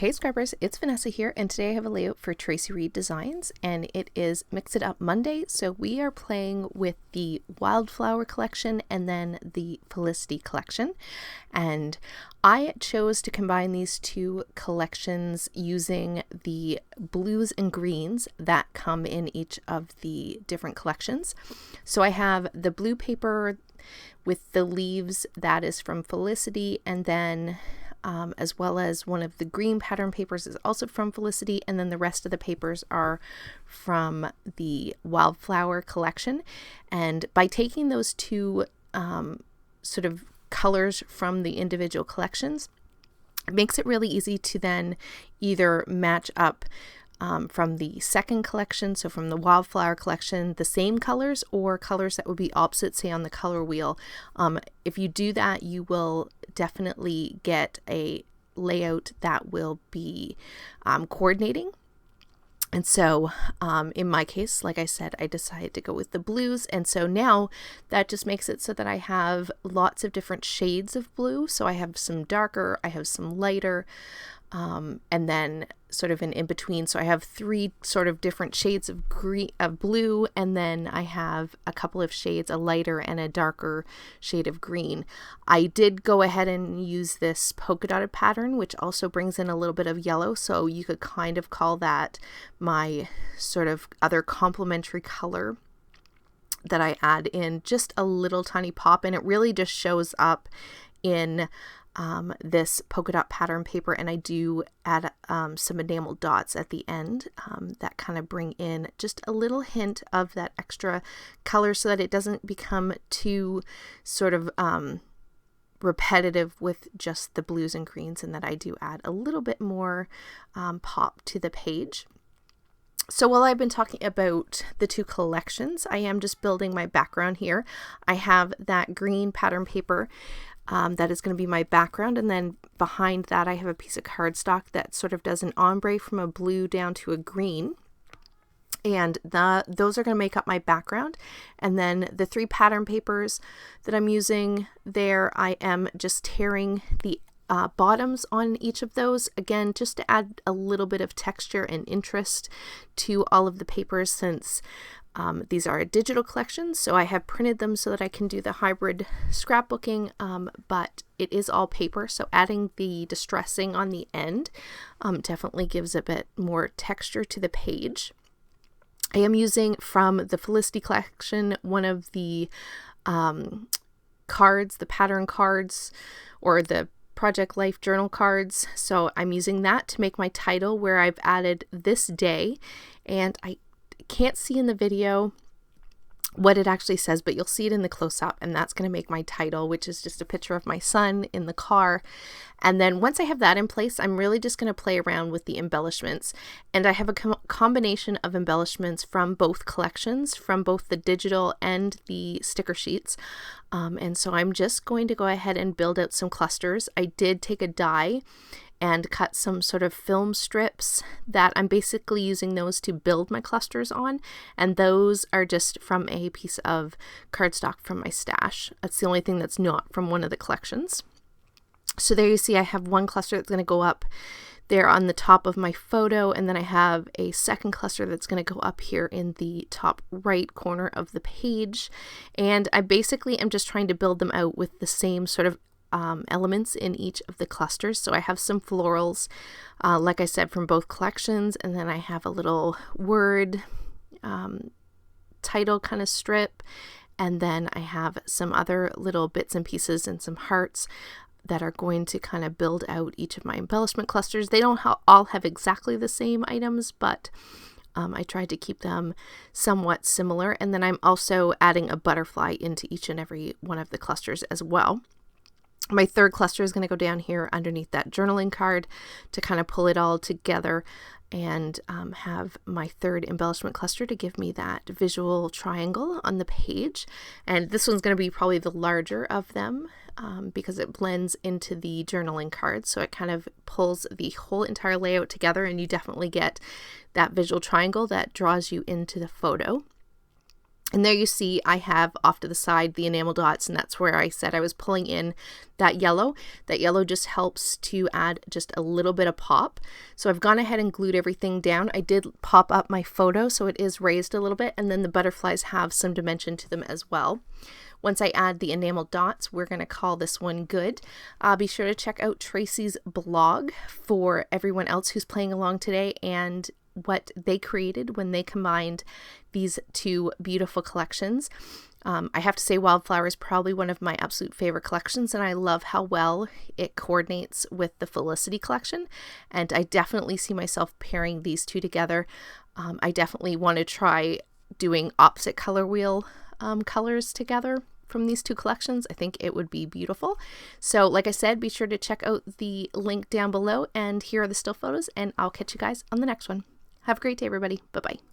Hey Scrubbers, it's Vanessa here, and today I have a layout for Traci Reed Designs, and it is Mix It Up Monday. So we are playing with the Wildflower collection and then the Felicity collection, and I chose to combine these two collections using the blues and greens that come in each of the different collections. So I have the blue paper with the leaves that is from Felicity, and then as well as one of the green pattern papers is also from Felicity, and then the rest of the papers are from the Wildflower collection. And by taking those two sort of colors from the individual collections, it makes it really easy to then either match up from the second collection, so from the Wildflower collection, the same colors or colors that would be opposite, say on the color wheel. If you do that, you will definitely get a layout that will be coordinating. And so in my case, like I said, I decided to go with the blues. And so now that just makes it so that I have lots of different shades of blue. So I have some darker, I have some lighter, and then sort of an in-between. So I have three sort of different shades of blue, and then I have a couple of shades, a lighter and a darker shade of green. I did go ahead and use this polka dotted pattern, which also brings in a little bit of yellow. So you could kind of call that my sort of other complementary color that I add in just a little tiny pop, and it really just shows up in this polka dot pattern paper, and I do add some enamel dots at the end that kind of bring in just a little hint of that extra color so that it doesn't become too sort of repetitive with just the blues and greens, and that I do add a little bit more pop to the page. So while I've been talking about the two collections, I am just building my background here. I have that green pattern paper that is going to be my background, and then behind that I have a piece of cardstock that sort of does an ombre from a blue down to a green, and those are going to make up my background. And then the three pattern papers that I'm using there, I am just tearing the bottoms on each of those, again just to add a little bit of texture and interest to all of the papers, since these are a digital collection, so I have printed them so that I can do the hybrid scrapbooking, but it is all paper, so adding the distressing on the end definitely gives a bit more texture to the page. I am using from the Felicity collection one of the cards, the pattern cards, or the Project Life journal cards, so I'm using that to make my title, where I've added this day, and I can't see in the video what it actually says, but you'll see it in the close-up, and that's going to make my title, which is just a picture of my son in the car. And then once I have that in place, I'm really just going to play around with the embellishments, and I have a combination of embellishments from both collections, from both the digital and the sticker sheets, and so I'm just going to go ahead and build out some clusters. I did take a die and cut some sort of film strips that I'm basically using those to build my clusters on, and those are just from a piece of cardstock from my stash. That's the only thing that's not from one of the collections. So there you see I have one cluster that's going to go up there on the top of my photo, and then I have a second cluster that's going to go up here in the top right corner of the page, and I basically am just trying to build them out with the same sort of elements in each of the clusters. So I have some florals, like I said, from both collections, and then I have a little word title kind of strip, and then I have some other little bits and pieces and some hearts that are going to kind of build out each of my embellishment clusters. They don't all have exactly the same items, but I tried to keep them somewhat similar, and then I'm also adding a butterfly into each and every one of the clusters as well. My third cluster is going to go down here underneath that journaling card to kind of pull it all together, and have my third embellishment cluster to give me that visual triangle on the page. And this one's going to be probably the larger of them because it blends into the journaling card, so it kind of pulls the whole entire layout together, and you definitely get that visual triangle that draws you into the photo. And there you see I have off to the side the enamel dots, and that's where I said I was pulling in that yellow. That yellow just helps to add just a little bit of pop. So I've gone ahead and glued everything down. I did pop up my photo so it is raised a little bit, and then the butterflies have some dimension to them as well. Once I add the enamel dots, we're going to call this one good. Be sure to check out Traci's blog for everyone else who's playing along today and what they created when they combined these two beautiful collections. I have to say Wildflower is probably one of my absolute favorite collections, and I love how well it coordinates with the Felicity collection, and I definitely see myself pairing these two together. I definitely want to try doing opposite color wheel colors together from these two collections. I think it would be beautiful. So like I said, be sure to check out the link down below, and here are the still photos, and I'll catch you guys on the next one. Have a great day, everybody. Bye-bye.